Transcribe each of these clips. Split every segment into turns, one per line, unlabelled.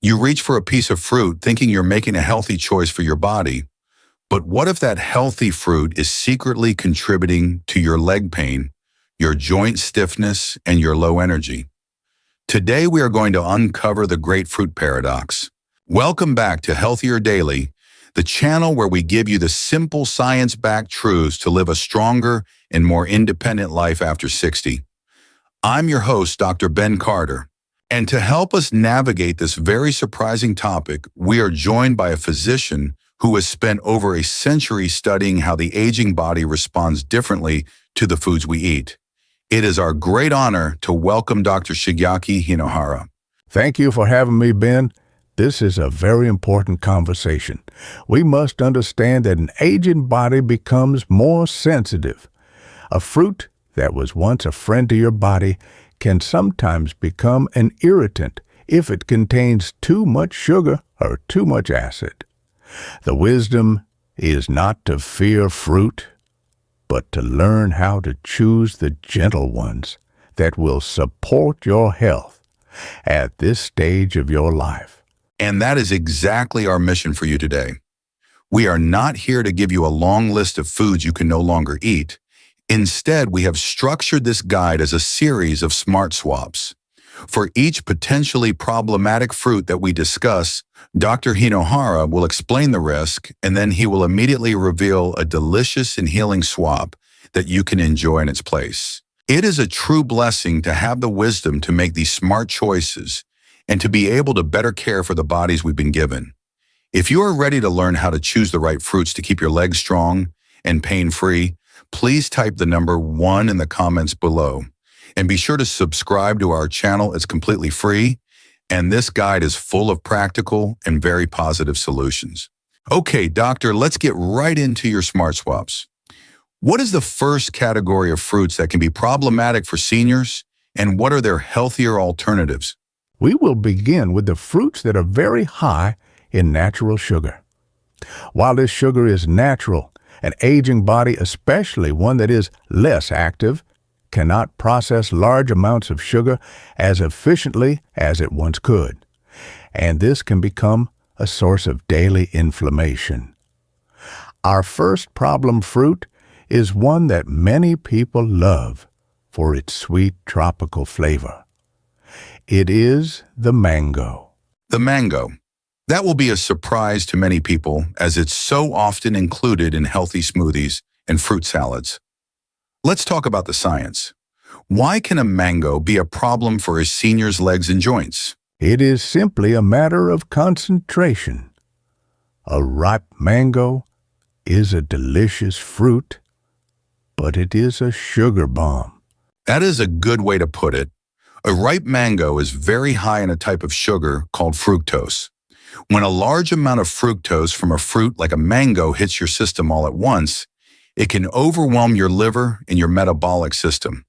You reach for a piece of fruit thinking you're making a healthy choice for your body, but what if that healthy fruit is secretly contributing to your leg pain, your joint stiffness, and your low energy? Today we are going to uncover the grapefruit paradox. Welcome back to Healthier Daily, the channel where we give you the simple science-backed truths to live a stronger and more independent life after 60. I'm your host, Dr. Ben Carter. And to help us navigate this very surprising topic, we are joined by a physician who has spent over a century studying how the aging body responds differently to the foods we eat. It is our great honor to welcome Dr. Shigeaki Hinohara.
Thank you for having me, Ben. This is a very important conversation. We must understand that an aging body becomes more sensitive. A fruit that was once a friend to your body can sometimes become an irritant if it contains too much sugar or too much acid. The wisdom is not to fear fruit, but to learn how to choose the gentle ones that will support your health at this stage of your life.
And that is exactly our mission for you today. We are not here to give you a long list of foods you can no longer eat. Instead, we have structured this guide as a series of smart swaps. For each potentially problematic fruit that we discuss, Dr. Hinohara will explain the risk, and then he will immediately reveal a delicious and healing swap that you can enjoy in its place. It is a true blessing to have the wisdom to make these smart choices and to be able to better care for the bodies we've been given. If you are ready to learn how to choose the right fruits to keep your legs strong and pain-free, please type the number 1 in the comments below. And be sure to subscribe to our channel. It's completely free, and this guide is full of practical and very positive solutions. Okay, doctor, let's get right into your smart swaps. What is the first category of fruits that can be problematic for seniors, and what are their healthier alternatives?
We will begin with the fruits that are very high in natural sugar. While this sugar is natural, an aging body, especially one that is less active, cannot process large amounts of sugar as efficiently as it once could, and this can become a source of daily inflammation. Our first problem fruit is one that many people love for its sweet tropical flavor. It is the mango.
The mango. That will be a surprise to many people as it's so often included in healthy smoothies and fruit salads. Let's talk about the science. Why can a mango be a problem for a senior's legs and joints?
It is simply a matter of concentration. A ripe mango is a delicious fruit, but it is a sugar bomb.
That is a good way to put it. A ripe mango is very high in a type of sugar called fructose. When a large amount of fructose from a fruit like a mango hits your system all at once, it can overwhelm your liver and your metabolic system.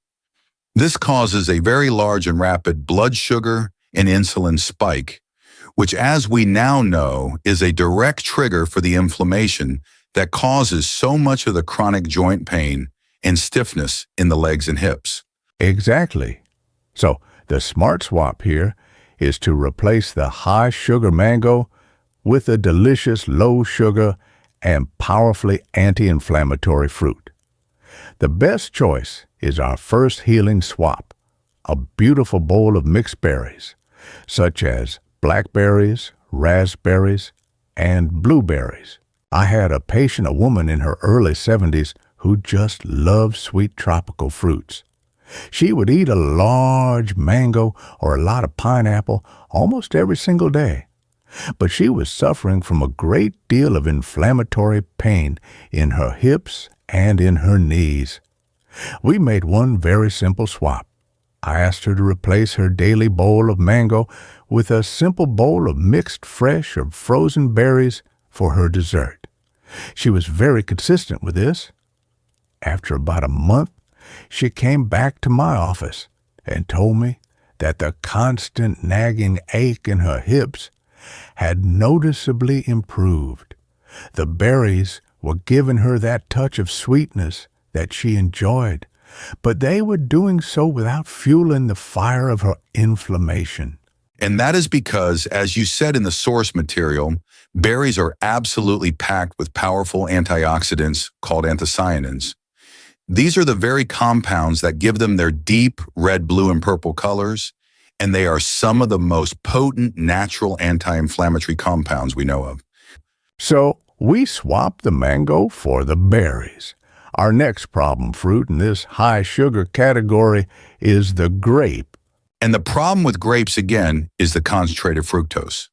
This causes a very large and rapid blood sugar and insulin spike, which, as we now know, is a direct trigger for the inflammation that causes so much of the chronic joint pain and stiffness in the legs and hips.
Exactly. So, the smart swap here is to replace the high sugar mango with a delicious low sugar and powerfully anti-inflammatory fruit. The best choice is our first healing swap, a beautiful bowl of mixed berries, such as blackberries, raspberries, and blueberries. I had a patient, a woman in her early 70s, who just loved sweet tropical fruits. She would eat a large mango or a lot of pineapple almost every single day, but she was suffering from a great deal of inflammatory pain in her hips and in her knees. We made one very simple swap. I asked her to replace her daily bowl of mango with a simple bowl of mixed fresh or frozen berries for her dessert. She was very consistent with this. After about a month, she came back to my office and told me that the constant nagging ache in her hips had noticeably improved. The berries were giving her that touch of sweetness that she enjoyed, but they were doing so without fueling the fire of her inflammation.
And that is because, as you said in the source material, berries are absolutely packed with powerful antioxidants called anthocyanins. These are the very compounds that give them their deep red, blue, and purple colors, and they are some of the most potent natural anti-inflammatory compounds we know of.
So we swap the mango for the berries. Our next problem fruit in this high sugar category is the grape.
And the problem with grapes, again, is the concentrated fructose.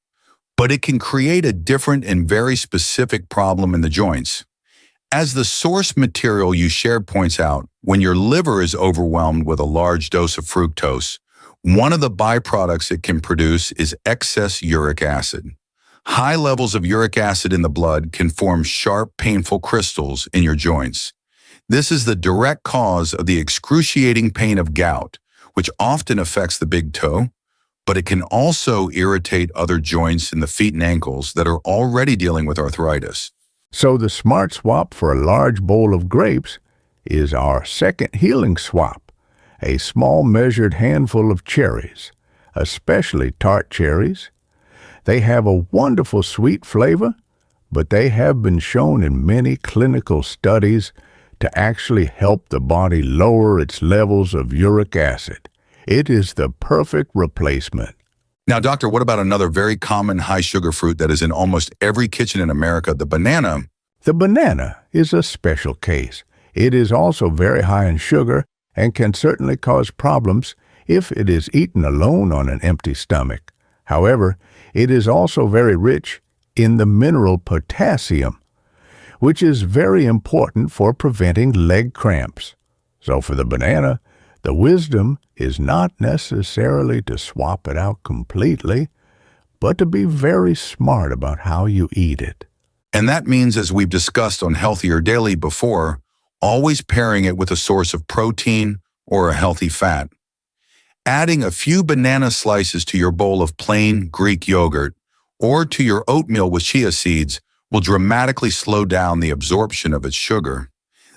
But it can create a different and very specific problem in the joints. As the source material you shared points out, when your liver is overwhelmed with a large dose of fructose, one of the byproducts it can produce is excess uric acid. High levels of uric acid in the blood can form sharp, painful crystals in your joints. This is the direct cause of the excruciating pain of gout, which often affects the big toe, but it can also irritate other joints in the feet and ankles that are already dealing with arthritis.
So the smart swap for a large bowl of grapes is our second healing swap, a small measured handful of cherries, especially tart cherries. They have a wonderful sweet flavor, but they have been shown in many clinical studies to actually help the body lower its levels of uric acid. It is the perfect replacement.
Now, doctor, what about another very common high-sugar fruit that is in almost every kitchen in America, the banana?
The banana is a special case. It is also very high in sugar and can certainly cause problems if it is eaten alone on an empty stomach. However, it is also very rich in the mineral potassium, which is very important for preventing leg cramps. So for the banana, the wisdom is not necessarily to swap it out completely, but to be very smart about how you eat it.
And that means, as we've discussed on Healthier Daily before, always pairing it with a source of protein or a healthy fat. Adding a few banana slices to your bowl of plain Greek yogurt or to your oatmeal with chia seeds will dramatically slow down the absorption of its sugar.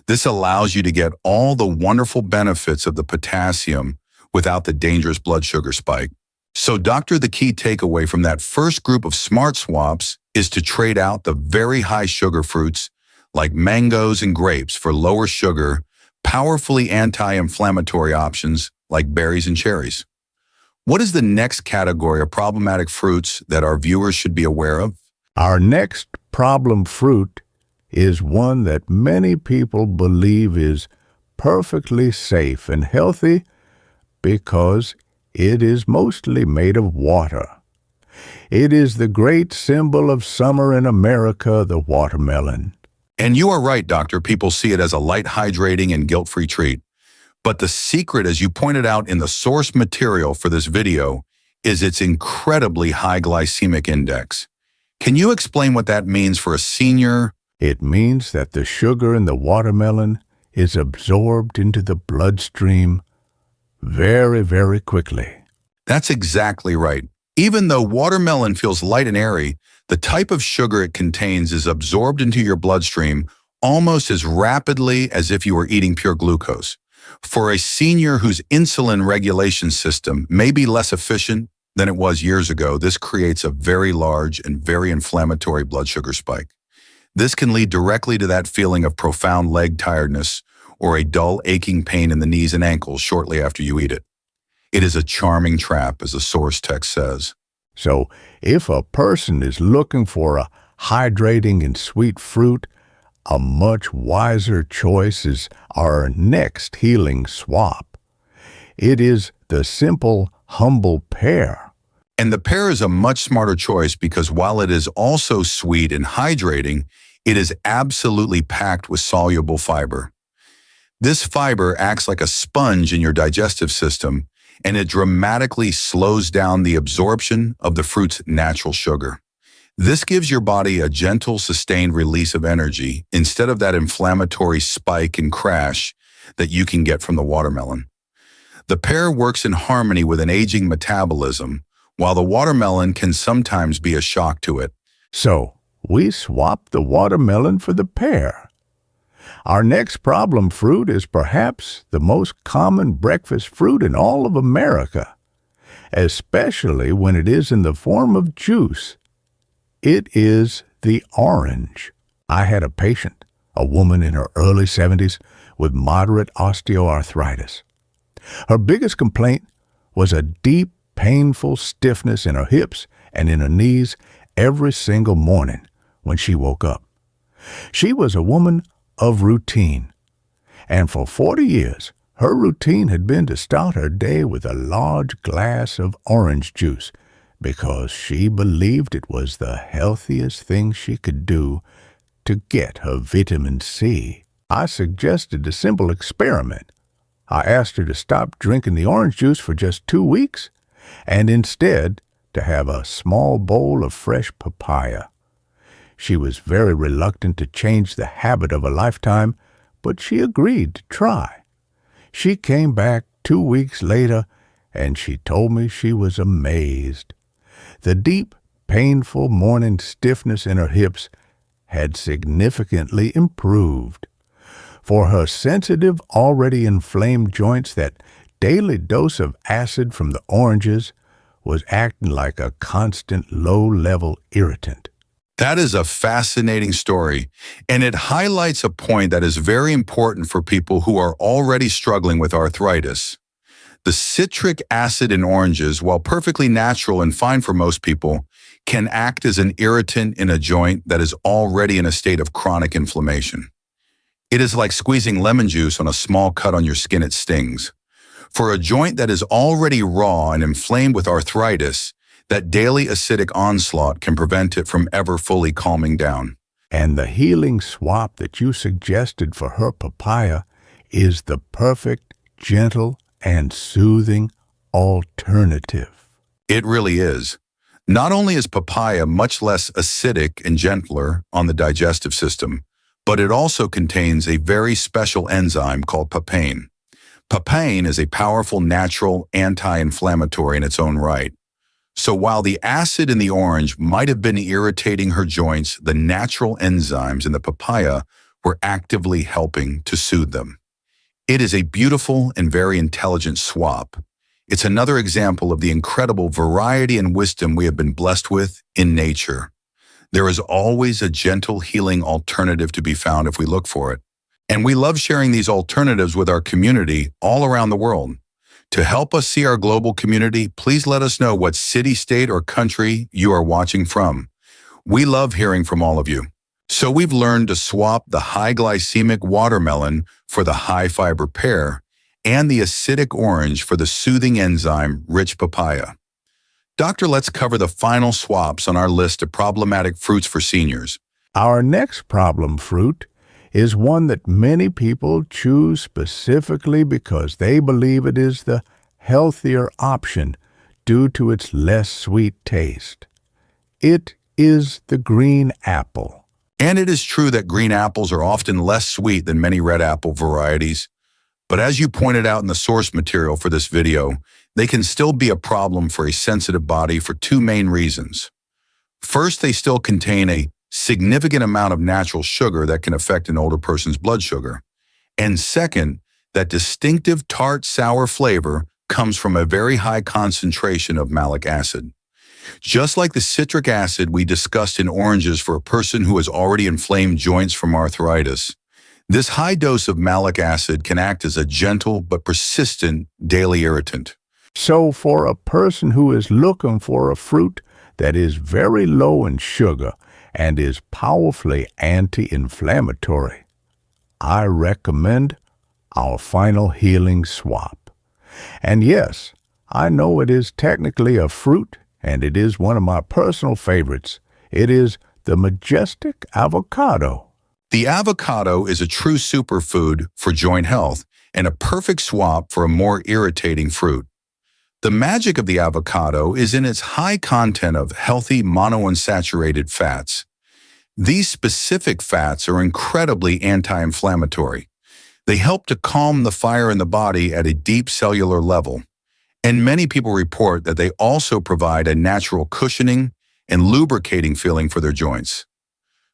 This allows you to get all the wonderful benefits of the potassium without the dangerous blood sugar spike. So, doctor, the key takeaway from that first group of smart swaps is to trade out the very high sugar fruits like mangoes and grapes for lower sugar, powerfully anti-inflammatory options like berries and cherries. What is the next category of problematic fruits that our viewers should be aware of?
Our next problem fruit is one that many people believe is perfectly safe and healthy because it is mostly made of water. It is the great symbol of summer in America, the watermelon.
And you are right, doctor. People see it as a light, hydrating, and guilt-free treat. But the secret, as you pointed out in the source material for this video, is its incredibly high glycemic index. Can you explain what that means for a senior?
It means that the sugar in the watermelon is absorbed into the bloodstream very, very quickly.
That's exactly right. Even though watermelon feels light and airy, the type of sugar it contains is absorbed into your bloodstream almost as rapidly as if you were eating pure glucose. For a senior whose insulin regulation system may be less efficient than it was years ago, this creates a very large and very inflammatory blood sugar spike. This can lead directly to that feeling of profound leg tiredness or a dull aching pain in the knees and ankles shortly after you eat it. It is a charming trap, as the source text says.
So if a person is looking for a hydrating and sweet fruit, a much wiser choice is our next healing swap. It is the simple, humble pear.
And the pear is a much smarter choice because while it is also sweet and hydrating, it is absolutely packed with soluble fiber. This fiber acts like a sponge in your digestive system, and it dramatically slows down the absorption of the fruit's natural sugar. This gives your body a gentle, sustained release of energy instead of that inflammatory spike and crash that you can get from the watermelon. The pear works in harmony with an aging metabolism, while the watermelon can sometimes be a shock to it.
So we swap the watermelon for the pear. Our next problem fruit is perhaps the most common breakfast fruit in all of America. especially when it is in the form of juice. It is the orange. I had a patient, a woman in her early 70s with moderate osteoarthritis. Her biggest complaint was a deep, painful stiffness in her hips and in her knees every single morning when she woke up. She was a woman of routine, and for 40 years, her routine had been to start her day with a large glass of orange juice because she believed it was the healthiest thing she could do to get her vitamin C. I suggested a simple experiment. I asked her to stop drinking the orange juice for just 2 weeks and instead to have a small bowl of fresh papaya. She was very reluctant to change the habit of a lifetime, but she agreed to try. She came back 2 weeks later, and she told me she was amazed. The deep, painful morning stiffness in her hips had significantly improved. For her sensitive, already inflamed joints, that daily dose of acid from the oranges was acting like a constant low-level irritant.
That is a fascinating story, and it highlights a point that is very important for people who are already struggling with arthritis. The citric acid in oranges, while perfectly natural and fine for most people, can act as an irritant in a joint that is already in a state of chronic inflammation. It is like squeezing lemon juice on a small cut on your skin. It stings. For a joint that is already raw and inflamed with arthritis, that daily acidic onslaught can prevent it from ever fully calming down.
And the healing swap that you suggested for her papaya is the perfect, gentle, and soothing alternative.
It really is. Not only is papaya much less acidic and gentler on the digestive system, but it also contains a very special enzyme called papain. Papain is a powerful natural anti-inflammatory in its own right. So while the acid in the orange might have been irritating her joints, the natural enzymes in the papaya were actively helping to soothe them. It is a beautiful and very intelligent swap. It's another example of the incredible variety and wisdom we have been blessed with in nature. There is always a gentle healing alternative to be found if we look for it. And we love sharing these alternatives with our community all around the world. To help us see our global community, please let us know what city, state, or country you are watching from. We love hearing from all of you. So we've learned to swap the high glycemic watermelon for the high fiber pear and the acidic orange for the soothing enzyme-rich papaya. Doctor, let's cover the final swaps on our list of problematic fruits for seniors.
Our next problem fruit is one that many people choose specifically because they believe it is the healthier option due to its less sweet taste. It is the green apple.
And it is true that green apples are often less sweet than many red apple varieties. But as you pointed out in the source material for this video, they can still be a problem for a sensitive body for two main reasons. First, they still contain a significant amount of natural sugar that can affect an older person's blood sugar. And second, that distinctive tart sour flavor comes from a very high concentration of malic acid. Just like the citric acid we discussed in oranges for a person who has already inflamed joints from arthritis, this high dose of malic acid can act as a gentle but persistent daily irritant.
So for a person who is looking for a fruit that is very low in sugar and is powerfully anti-inflammatory, I recommend our final healing swap. And yes, I know it is technically a fruit, and it is one of my personal favorites. It is the majestic avocado.
The avocado is a true superfood for joint health and a perfect swap for a more irritating fruit. The magic of the avocado is in its high content of healthy monounsaturated fats. These specific fats are incredibly anti-inflammatory. They help to calm the fire in the body at a deep cellular level. And many people report that they also provide a natural cushioning and lubricating feeling for their joints.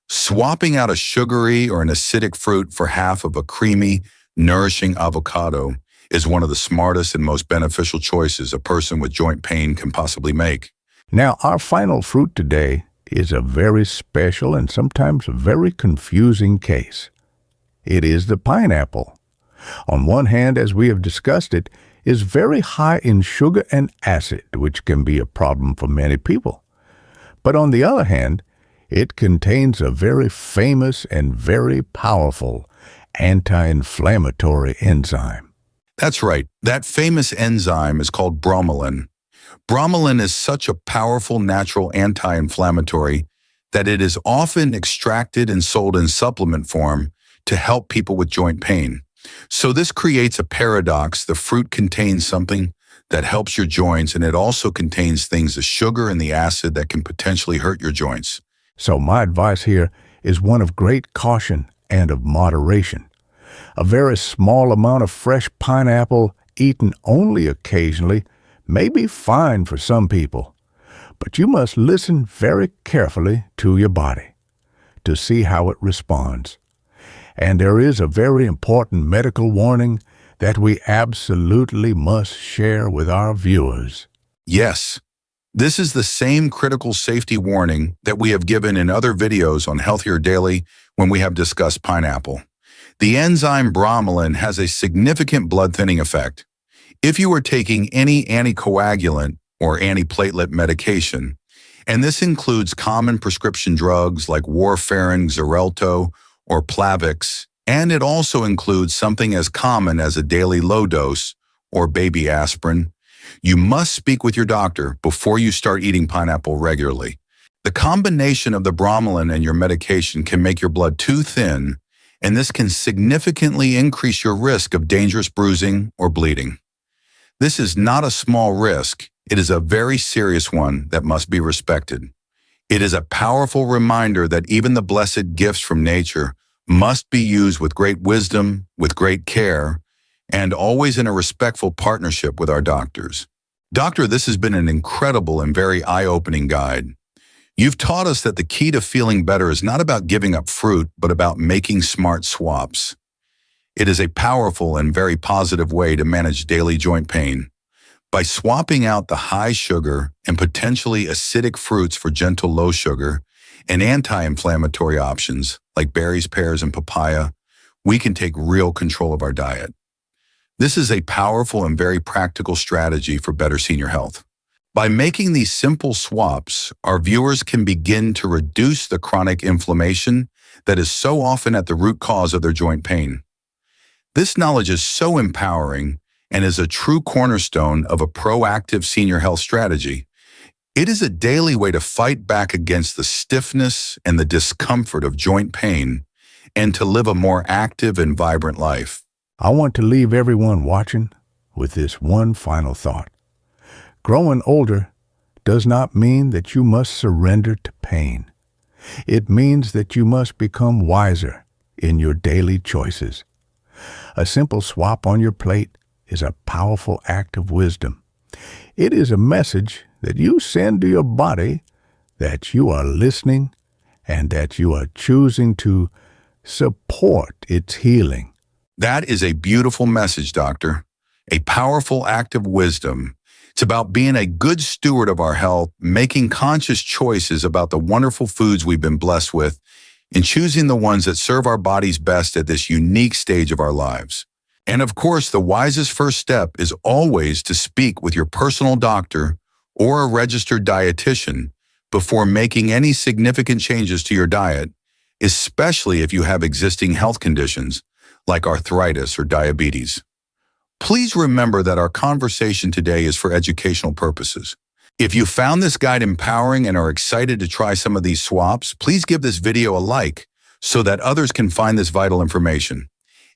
Swapping out a sugary or an acidic fruit for half of a creamy, nourishing avocado is one of the smartest and most beneficial choices a person with joint pain can possibly make.
Now, our final fruit today is a very special and sometimes very confusing case. It is the pineapple. On one hand, as we have discussed, it is very high in sugar and acid, which can be a problem for many people. But on the other hand, it contains a very famous and very powerful anti-inflammatory enzyme.
That's right. That famous enzyme is called bromelain. Bromelain is such a powerful natural anti-inflammatory that it is often extracted and sold in supplement form to help people with joint pain. So this creates a paradox. The fruit contains something that helps your joints, and it also contains things, the sugar and the acid, that can potentially hurt your joints.
So my advice here is one of great caution and of moderation. A very small amount of fresh pineapple, eaten only occasionally, may be fine for some people, but you must listen very carefully to your body to see how it responds. And there is a very important medical warning that we absolutely must share with our viewers.
Yes, this is the same critical safety warning that we have given in other videos on Healthier Daily when we have discussed pineapple. The enzyme bromelain has a significant blood thinning effect. If you are taking any anticoagulant or antiplatelet medication, and this includes common prescription drugs like warfarin, Xarelto, or Plavix, and it also includes something as common as a daily low dose or baby aspirin, you must speak with your doctor before you start eating pineapple regularly. The combination of the bromelain and your medication can make your blood too thin, and this can significantly increase your risk of dangerous bruising or bleeding. This is not a small risk. It is a very serious one that must be respected. It is a powerful reminder that even the blessed gifts from nature must be used with great wisdom, with great care, and always in a respectful partnership with our doctors. Doctor, this has been an incredible and very eye-opening guide. You've taught us that the key to feeling better is not about giving up fruit, but about making smart swaps. It is a powerful and very positive way to manage daily joint pain. By swapping out the high sugar and potentially acidic fruits for gentle low sugar and anti-inflammatory options like berries, pears, and papaya, we can take real control of our diet. This is a powerful and very practical strategy for better senior health. By making these simple swaps, our viewers can begin to reduce the chronic inflammation that is so often at the root cause of their joint pain. This knowledge is so empowering and is a true cornerstone of a proactive senior health strategy. It is a daily way to fight back against the stiffness and the discomfort of joint pain and to live a more active and vibrant life.
I want to leave everyone watching with this one final thought. Growing older does not mean that you must surrender to pain. It means that you must become wiser in your daily choices. A simple swap on your plate is a powerful act of wisdom. It is a message that you send to your body that you are listening and that you are choosing to support its healing.
That is a beautiful message, Doctor. A powerful act of wisdom. It's about being a good steward of our health, making conscious choices about the wonderful foods we've been blessed with, and choosing the ones that serve our bodies best at this unique stage of our lives. And of course, the wisest first step is always to speak with your personal doctor or a registered dietitian before making any significant changes to your diet, especially if you have existing health conditions like arthritis or diabetes. Please remember that our conversation today is for educational purposes. If you found this guide empowering and are excited to try some of these swaps, please give this video a like so that others can find this vital information.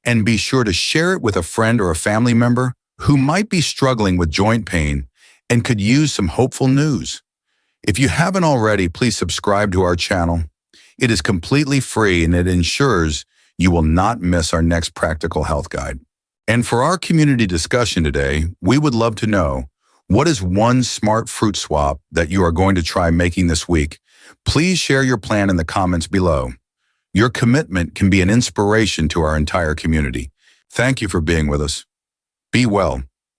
And be sure to share it with a friend or a family member who might be struggling with joint pain and could use some hopeful news. If you haven't already, please subscribe to our channel. It is completely free and it ensures you will not miss our next practical health guide. And for our community discussion today, we would love to know, what is one smart fruit swap that you are going to try making this week? Please share your plan in the comments below. Your commitment can be an inspiration to our entire community. Thank you for being with us. Be well.